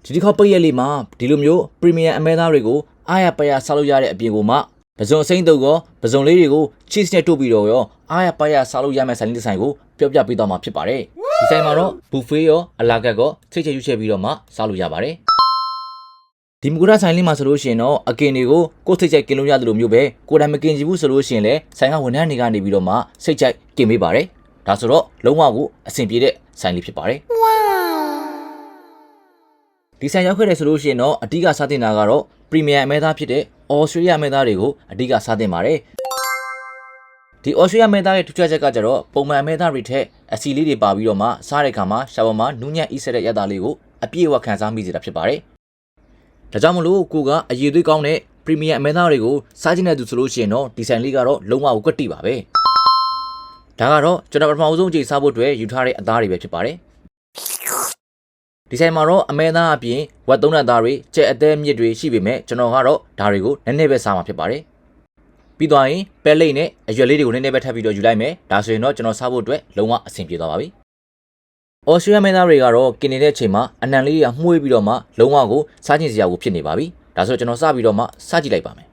ဒီတစ်ခေါက်ပိတ်ရက်လေးမှာဒီလိုမျိုးပရီမီယံအမဲသားတွေကိုအားရပါရစားလို့ရတဲ့အပြင်ကိုမှပဇွန်အစိမ့်တုပ်ကောပဇွန်လေးတွေကို cheese နဲ့တို့ပြီးတော့ရောအားရပါရစားလို့ရမယ့်ဆိုင်လေးတစ်ဆိုင်ကိုပြောပြပေးသွားမှာဖြစ်ပါတယ်ဒီဆိုင်မှာတော့ buffet ရောအလာကတ်ကောချိတ်ချက်ရွှေ့ချက်ပြီးတော့မှစားလို့ရပါတယ်ဒီမကူရဆိုင်လေးမှာဆိုလို့ရှိရင်တော့အကင်တွေကိုကိုယ်စိတ်ကြိုက်ကင်လို့ရတယ်လို့မျိုးပဲကိုယ်တိုင်မကင်ကြည့်ဘူးဆိုလို့ရှိရင်လည်းဆိုင်ကဝန်ထမ်းတွေကနေပြီးတော့မှစိတ်ကြိုက်ကင်ပေးပါတယ်ဒါဆိုတော့လုံးဝကိုအဆင်ပြေတဲ့ဆိုင်လေးဖြစ်ပါတယ်ဒီဆိုင်ရောက်ခဲ့တယ်ဆိုလို့ရှိရင်တော့အဓိကစားတင်တာကတော့ပရီမီယံအမဲသားဖြစ်တဲ့အော်စတြေးလျအမဲသားတွေကိုအဓိကစားတင်ပါတယ်ဒီအော်စတြေးလျအမဲသားရဲ့ထူးခြားချက်ကကျတော့ပုံမှန်အမဲသားတွေထက်အစီလေးတွေပါပြီးတော့မှစားတဲ့အခါမှာရှာဝါမှာနူးညံ့အီးဆက်တဲ့ရတာလေးကိုအပြည့်အဝခံစားမိစေတာဖြစ်ပါတယ်ဒါကြောင့်မလို့ကိုကအရေးသွေးကောင်းတဲ့ပရီမီယံအမဲသားတွေကိုစားချင်တဲ့သူဆိုလို့ရှိရင်တော့ဒီဆိုင်လေးကတော့လုံးဝကိုကွက်တိပါပဲဒါကတော့ကျွန်တော်ပထမဆုံးကြိမ်စားဖို့အတွက်ယူထားတဲ့အသားတွေပဲဖြစ်ပါတယ်ဒီဆိုင်မှာတော့အမဲသားအပြင်ဝက်သုံးတဲ့သားတွေကြက်အသေးမြစ်တွေရှိပေမဲ့ကျွန်တော်ကတော့ဒါတွေကိုနည်းနည်းပဲစားမှာဖြစ်ပါတယ်ပြီးသွားရင်ပဲလိတ်နဲ့အရွက်လေးတွေကိုနည်းနည်းပဲထပ်ပြီးတော့ယူလိုက်မယ်ဒါဆိုရင်တော့ကျွန်တော်စားဖို့အတွက်လုံးဝအဆင်ပြေသွားပါပြီအော်စတြေးလျမဲသားတွေကတော့กินနေတဲ့အချိန်မှာအနံလေးတွေကမှုေးပြီးတော့မှလုံးဝကိုစားချင်စရာကိုဖြစ်နေပါပြီဒါဆိုကျွန်တော်စပြီးတော့မှစားကြည့်လိုက်ပါမယ်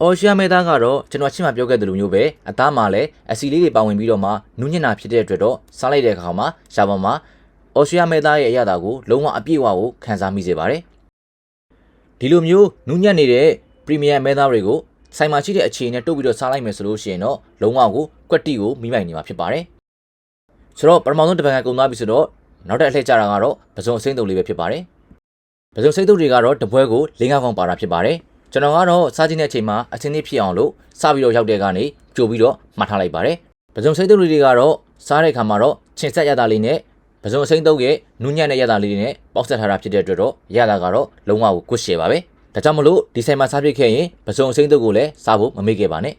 အော်စတြေးလျမဲသားကတော့ကျွန်တော်ချင်းမှပြောခဲ့သလိုမျိုးပဲအသားမှာလည်းအစီလေးတွေပါဝင်ပြီးတော့မှနူးညံ့တာဖြစ်တဲ့အတွက်တော့စားလိုက်တဲ့အခါမှာရှာပါမှာအော်စတြေးလျမဲသားရဲ့အရာတာကိုလုံးဝအပြည့်အဝကိုခံစားမိစေပါတယ်ဒီလိုမျိုးနူးညံ့နေတဲ့ပရီမီယံမဲသားတွေကိုဆိုင်မှာရှိတဲ့အခြေအနေနဲ့တုပ်ပြီးတော့စားလိုက်မယ်ဆိုလို့ရှိရင်တော့လုံးဝကိုကွက်တိကိုမိမိုင်နေမှာဖြစ်ပါတယ်ဆိုတော့ပထမဆုံးတစ်ပတ်ကကုန်သွားပြီဆိုတော့နောက်တစ်အလှည့်ကြတာကတော့ပဇွန်အစိမ့်တုပ်လေးပဲဖြစ်ပါတယ်ပဇွန်စိမ့်တုပ်တွေကတော့တပွဲကို၄-၅ កောင်ပါတာဖြစ်ပါတယ်ကျွန်တော်ကတော့စားခြင်းတဲ့အချိန်မှာအချင်းချင်းဖြစ်အောင်လို့စပြီးတော့ရောက်တဲ့ကနေကြိုပြီးတော့မှတ်ထားလိုက်ပါတယ်ပဇွန်စိမ့်တုပ်တွေကတော့စားတဲ့အခါမှာတော့ချင်ဆက်ရတာလေးနဲ့ပဇွန်စိမ့်တုပ်ရဲ့နူးညံ့တဲ့ရတာလေးတွေနဲ့ပေါက်ဆက်ထားတာဖြစ်တဲ့အတွက်တော့ရတာကတော့လုံးဝကိုကွတ်ရှယ်ပါပဲဒါကြောင့်မလို့ဒီဆိုင်မှာစားဖြစ်ခဲ့ရင်ပဇွန်စိမ့်တုပ်ကိုလည်းစားဖို့မမေ့ခဲ့ပါနဲ့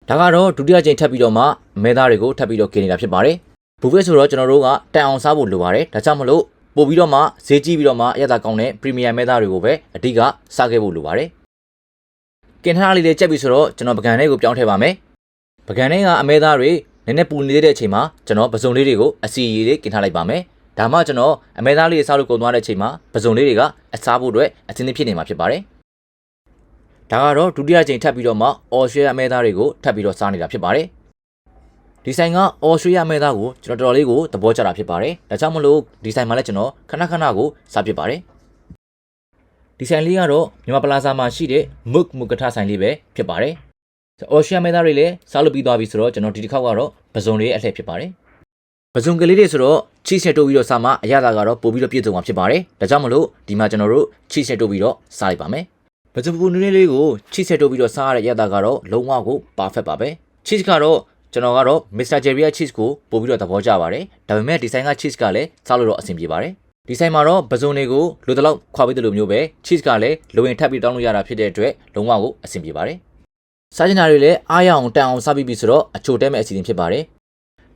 ဒါကတော့ဒုတိယကြိမ်ထပ်ပြီးတော့မှမဲသားတွေကိုထပ်ပြီးတော့กินနေတာဖြစ်ပါတယ်ဘူဖက်ဆိုတော့ကျွန်တော်တို့ကတန်အောင်စားဖို့လိုပါတယ်ဒါကြောင့်မလို့ပို့ပြီးတော့မှဈေးကြီးပြီးတော့မှအရသာကောင်းတဲ့ပရီမီယံမဲသားတွေကိုပဲအဓိကစားခဲ့ဖို့လိုပါတယ်ကင်ထားလေးလေးကြက်ပြီဆိုတော့ကျွန်တော်ပကံလေးကိုပြောင်းထည့်ပါမယ်ပကံလေးကအမဲသားတွေနည်းနည်းပူနေတဲ့အချိန်မှာကျွန်တော်ပဇွန်လေးတွေကိုအစီအရီလေးကင်ထားလိုက်ပါမယ်ဒါမှကျွန်တော်အမဲသားလေးစားလို့ကုန်သွားတဲ့အချိန်မှာပဇွန်လေးတွေကအစားဖို့အတွက်အသင်းသင်းဖြစ်နေမှာဖြစ်ပါတယ်ဒါကတော့ဒုတိယကြိမ်ထပ်ပြီးတော့မှအော်စတြေးလျအမဲသားတွေကိုထပ်ပြီးတော့စားနေတာဖြစ်ပါတယ်ဒီဆိုင်ကအော်စတြေးလျမဲသားကိုကျွန်တော်တော်လေးကိုသဘောကျတာဖြစ်ပါတယ်ဒါကြောင့်မလို့ဒီဆိုင်မှာလည်းကျွန်တော်ခဏကိုစားဖြစ်ပါတယ်ဒီဆိုင်လေးကတော့မြန်မာပလာဇာမှာရှိတဲ့မုကထဆိုင်လေးပဲဖြစ်ပါတယ်အော်စတြေးလျမဲသားတွေလည်းစားလို့ပြီးသွားပြီဆိုတော့ကျွန်တော်ဒီတစ်ခေါက်ကတော့ပဇွန်လေးအလှည့်ဖြစ်ပါတယ်ပဇွန်ကလေးတွေဆိုတော့ cheese နဲ့တိုးပြီးတော့စားမှအရသာကတော့ပို့ပြီးတော့ပြည့်စုံမှာဖြစ်ပါတယ်ဒါကြောင့်မလို့ဒီမှာကျွန်တော်တို့ cheese နဲ့တိုးပြီးတော့စားလိုက်ပါမယ်ပဇွန်ပူနည်းလေးကို cheese နဲ့တိုးပြီးတော့စားရတဲ့ရတာကတော့လုံးဝကို perfect ပါပဲ cheese ကတော့ကျွန်တော်ကတော့ Mr. Jerry cheese ကိုပို့ပြီးတော့သဘောကျပါတယ်ဒါပေမဲ့ဒီဆိုင်က cheese ကလည်းစားလို့တော့အဆင်ပြေပါတယ်ဒီဆိုင်မှာတော့ပဇွန်တွေကိုလိုတလောက်ခွာပေးတယ်လို့မျိုးပဲ cheese ကလည်းလိုရင်ထပ်ပြီးတောင်းလို့ရတာဖြစ်တဲ့အတွက်လုံးဝကိုအဆင်ပြေပါတယ်စားချင်တာတွေလည်းအားရအောင်တန်အောင်စားပြီးပြီဆိုတော့အချိုတဲမဲ့အစီအစဉ်ဖြစ်ပါတယ်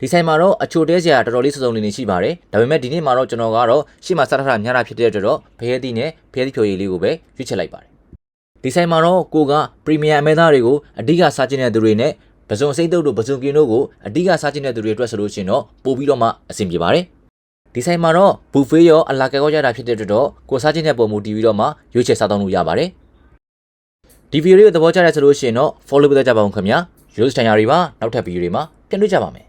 ဒီဆိုင်မှာတော့အချိုတဲစရာတော်တော်လေးစုံနေရှိပါတယ်ဒါပေမဲ့ဒီနေ့မှာတော့ကျွန်တော်ကတော့ရှေ့မှာစားထားတာများတာဖြစ်တဲ့အတွက်တော့ဖရဲသီးနဲ့ဖရဲသီးဖြိုရည်လေးကိုပဲရွေးချယ်လိုက်ပါတယ်ဒီဆိုင်မှာတော့ကိုကပရီမီယံအမဲသားတွေကိုအဓိကစားချင်တဲ့သူတွေနဲ့ပဇွန်စိမ့်တုပ်တို့ပဇွန်ကင်တို့ကိုအဓိကစားချင်တဲ့သူတွေအတွက်ဆိုလို့ရှိရင်တော့ပို့ပြီးတော့မှအဆင်ပြေပါတယ်ဒီဆိုင်မှာတော့ဘူဖေးရောအလာကယ်ကောရတာဖြစ်တဲ့အတွက်တော့ကိုစားချင်တဲ့ပုံမူတည်ပြီးတော့မှရွေးချယ်စားသုံးလို့ရပါတယ်ဒီဗီဒီယိုလေးကိုသဘောကျတဲ့ဆိုလို့ရှိရင်တော့ follow ပေးကြပါဦးခင်ဗျာ Rose တန်ရာတွေပါနောက်ထပ်ဗီဒီယိုတွေမှာပြန်တွေ့ကြပါမယ်